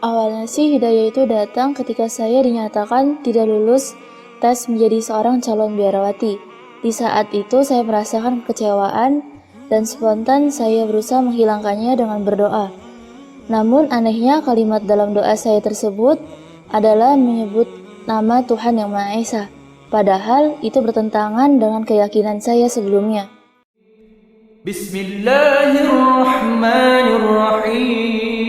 Awalnya sih hidayah itu datang ketika saya dinyatakan tidak lulus tes menjadi seorang calon biarawati. Di saat itu saya merasakan kekecewaan dan spontan saya berusaha menghilangkannya dengan berdoa. Namun anehnya kalimat dalam doa saya tersebut adalah menyebut nama Tuhan Yang Maha Esa. Padahal itu bertentangan dengan keyakinan saya sebelumnya. Bismillahirrahmanirrahim.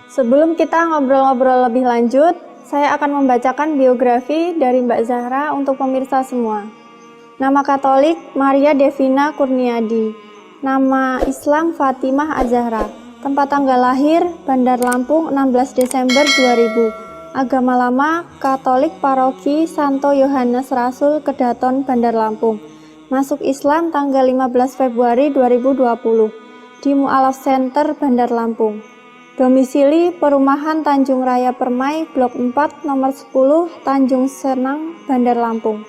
Sebelum kita ngobrol-ngobrol lebih lanjut, saya akan membacakan biografi dari Mbak Zahra untuk pemirsa semua. Nama Katolik Maria Devina Kurniadi. Nama Islam Fatimah Az-Zahra. Tempat tanggal lahir Bandar Lampung 16 Desember 2000. Agama lama Katolik Paroki Santo Yohanes Rasul Kedaton Bandar Lampung. Masuk Islam tanggal 15 Februari 2020 di Mu'alaf Center Bandar Lampung. Domisili Perumahan Tanjung Raya Permai, Blok 4, nomor 10, Tanjung Senang, Bandar Lampung.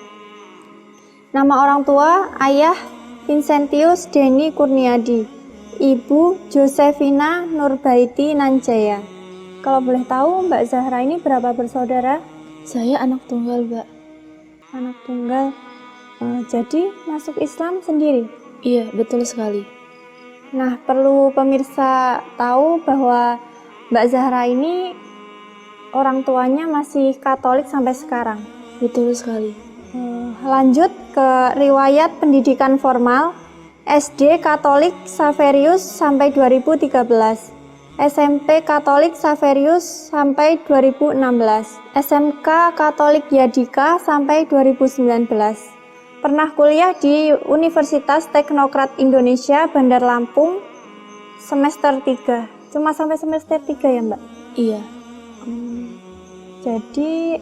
Nama orang tua, Ayah Vincentius Denny Kurniadi, Ibu Josephina Nurbaiti Nanjaya. Kalau boleh tahu, Mbak Zahra ini berapa bersaudara? Saya anak tunggal, Mbak. Anak tunggal. Jadi masuk Islam sendiri? Iya, betul sekali. Nah, perlu pemirsa tahu bahwa Mbak Zahra ini orang tuanya masih Katolik sampai sekarang. Betul sekali. Lanjut ke riwayat pendidikan formal. SD Katolik Xaverius sampai 2013. SMP Katolik Xaverius sampai 2016. SMK Katolik Yadika sampai 2019. Pernah kuliah di Universitas Teknokrat Indonesia Bandar Lampung semester 3. Cuma sampai semester 3 ya, Mbak? Iya. Jadi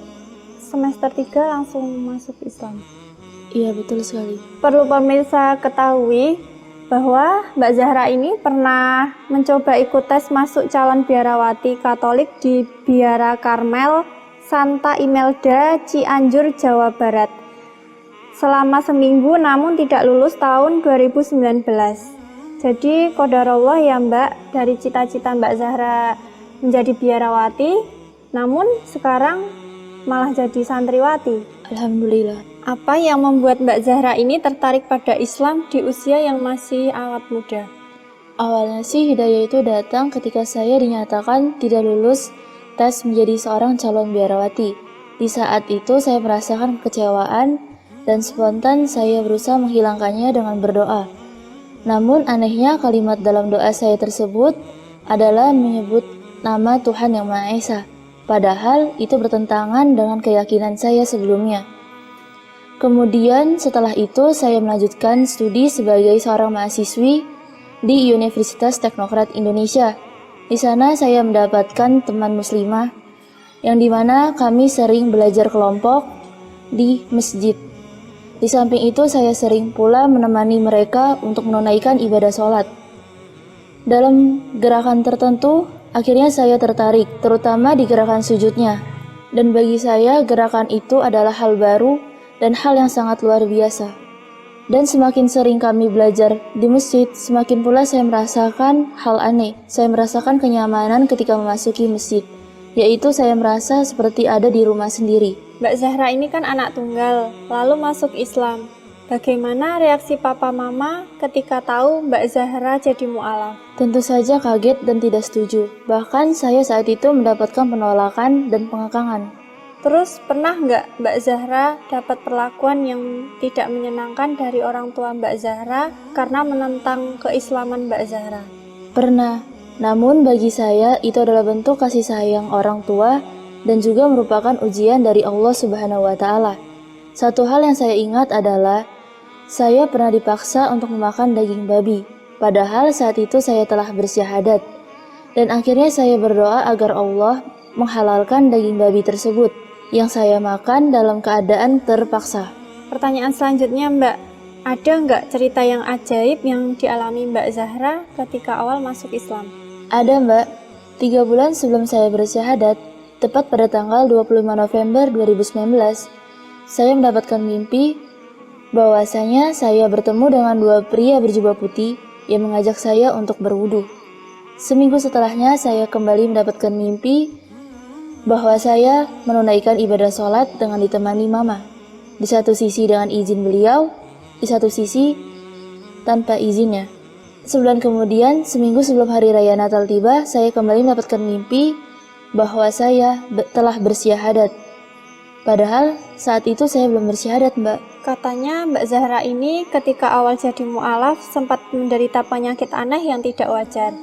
semester 3 langsung masuk Islam. Iya, betul sekali. Perlu pemirsa ketahui bahwa Mbak Zahra ini pernah mencoba ikut tes masuk calon biarawati Katolik di Biara Karmel Santa Imelda, Cianjur, Jawa Barat. Selama seminggu namun tidak lulus tahun 2019. Jadi qadarullah ya Mbak, dari cita-cita Mbak Zahra menjadi biarawati, namun sekarang malah jadi santriwati. Alhamdulillah. Apa yang membuat Mbak Zahra ini tertarik pada Islam di usia yang masih awet muda? Awalnya sih hidayah itu datang ketika saya dinyatakan tidak lulus tes menjadi seorang calon biarawati. Di saat itu saya merasakan kekecewaan dan spontan saya berusaha menghilangkannya dengan berdoa. Namun anehnya kalimat dalam doa saya tersebut adalah menyebut nama Tuhan Yang Maha Esa. Padahal itu bertentangan dengan keyakinan saya sebelumnya. Kemudian setelah itu saya melanjutkan studi sebagai seorang mahasiswi di Universitas Teknokrat Indonesia. Di sana saya mendapatkan teman muslimah yang dimana kami sering belajar kelompok di masjid. Di samping itu saya sering pula menemani mereka untuk menunaikan ibadah sholat. Dalam gerakan tertentu, akhirnya saya tertarik, terutama di gerakan sujudnya. Dan bagi saya, gerakan itu adalah hal baru dan hal yang sangat luar biasa. Dan semakin sering kami belajar di masjid, semakin pula saya merasakan hal aneh. Saya merasakan kenyamanan ketika memasuki masjid, yaitu saya merasa seperti ada di rumah sendiri. Mbak Zahra ini kan anak tunggal, lalu masuk Islam. Bagaimana reaksi papa mama ketika tahu Mbak Zahra jadi mu'alaf? Tentu saja kaget dan tidak setuju. Bahkan saya saat itu mendapatkan penolakan dan pengekangan. Terus pernah nggak Mbak Zahra dapat perlakuan yang tidak menyenangkan dari orang tua Mbak Zahra karena menentang keislaman Mbak Zahra? Pernah, namun bagi saya itu adalah bentuk kasih sayang orang tua dan juga merupakan ujian dari Allah Subhanahu wa Ta'ala. Satu hal yang saya ingat adalah saya pernah dipaksa untuk memakan daging babi, padahal saat itu saya telah bersyahadat. Dan akhirnya saya berdoa agar Allah menghalalkan daging babi tersebut yang saya makan dalam keadaan terpaksa. Pertanyaan selanjutnya Mbak, ada nggak cerita yang ajaib yang dialami Mbak Zahra ketika awal masuk Islam? Ada Mbak, 3 bulan sebelum saya bersyahadat, Tepat pada tanggal 25 November 2019, saya mendapatkan mimpi bahwasanya saya bertemu dengan dua pria berjubah putih yang mengajak saya untuk berwudu. Seminggu setelahnya, saya kembali mendapatkan mimpi bahwa saya menunaikan ibadah sholat dengan ditemani mama. Di satu sisi dengan izin beliau, di satu sisi tanpa izinnya. Sebulan kemudian, seminggu sebelum hari raya Natal tiba, saya kembali mendapatkan mimpi bahwa saya telah bersyahadat. Padahal saat itu saya belum bersyahadat, Mbak. Katanya Mbak Zahra ini ketika awal jadi mu'alaf sempat menderita penyakit aneh yang tidak wajar.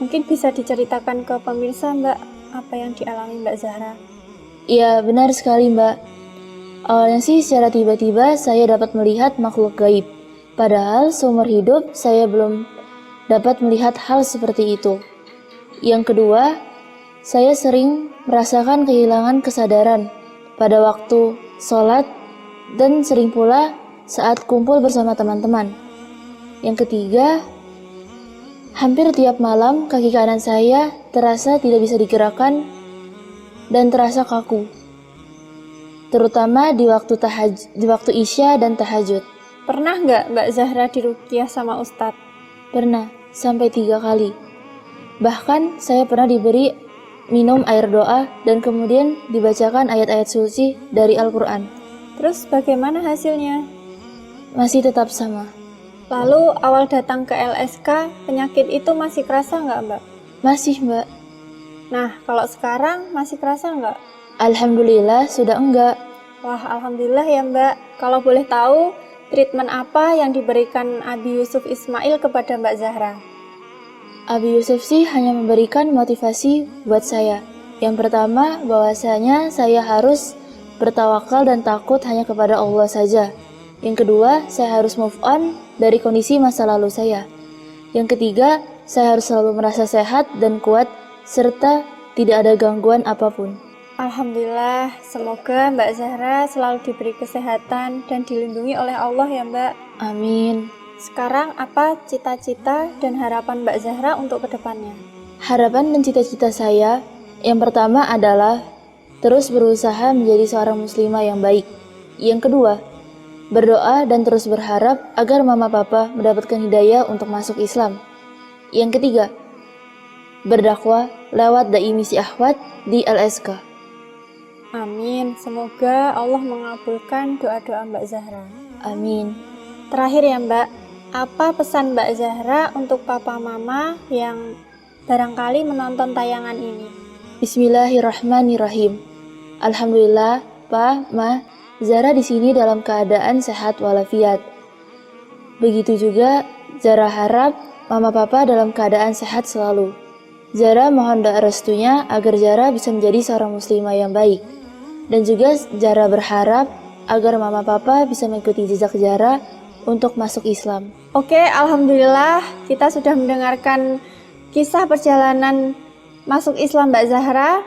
Mungkin bisa diceritakan ke pemirsa, Mbak, apa yang dialami Mbak Zahra? Iya, benar sekali, Mbak. Awalnya sih secara tiba-tiba saya dapat melihat makhluk gaib. Padahal seumur hidup saya belum dapat melihat hal seperti itu. Yang kedua, saya sering merasakan kehilangan kesadaran pada waktu sholat dan sering pula saat kumpul bersama teman-teman. Yang ketiga, hampir tiap malam kaki kanan saya terasa tidak bisa digerakkan dan terasa kaku, terutama di waktu Isya dan tahajud. Pernah nggak Mbak Zahra diruqyah sama Ustadz? Pernah, sampai 3 kali. Bahkan saya pernah diberi minum air doa dan kemudian dibacakan ayat-ayat suci dari Al-Quran. Terus bagaimana hasilnya? Masih tetap sama. Lalu awal datang ke LSK, penyakit itu masih kerasa nggak, Mbak? Masih, Mbak. Nah, kalau sekarang masih kerasa nggak? Alhamdulillah sudah enggak. Wah, alhamdulillah ya, Mbak. Kalau boleh tahu, treatment apa yang diberikan Abi Yusuf Ismail kepada Mbak Zahra? Abi Yusuf sih hanya memberikan motivasi buat saya. Yang pertama, bahwasanya saya harus bertawakal dan takut hanya kepada Allah saja. Yang kedua, saya harus move on dari kondisi masa lalu saya. Yang ketiga, saya harus selalu merasa sehat dan kuat, serta tidak ada gangguan apapun. Alhamdulillah, semoga Mbak Zahra selalu diberi kesehatan dan dilindungi oleh Allah ya, Mbak. Amin. Sekarang apa cita-cita dan harapan Mbak Zahra untuk kedepannya? Harapan dan cita-cita saya yang pertama adalah terus berusaha menjadi seorang muslimah yang baik. Yang kedua, berdoa dan terus berharap agar mama papa mendapatkan hidayah untuk masuk Islam. Yang ketiga, berdakwah lewat dai misi akhwat di LSK. Amin, semoga Allah mengabulkan doa-doa Mbak Zahra. Amin. Terakhir ya Mbak, apa pesan Mbak Zahra untuk papa mama yang barangkali menonton tayangan ini? Bismillahirrahmanirrahim. Alhamdulillah, Pa, Ma, Zahra di sini dalam keadaan sehat walafiat. Begitu juga Zahra harap mama papa dalam keadaan sehat selalu. Zahra mohon doa restunya agar Zahra bisa menjadi seorang muslimah yang baik. Dan juga Zahra berharap agar mama papa bisa mengikuti jejak Zahra untuk masuk Islam. Oke, alhamdulillah kita sudah mendengarkan kisah perjalanan masuk Islam Mbak Zahra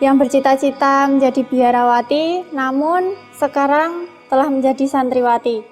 yang bercita-cita menjadi biarawati, namun sekarang telah menjadi santriwati.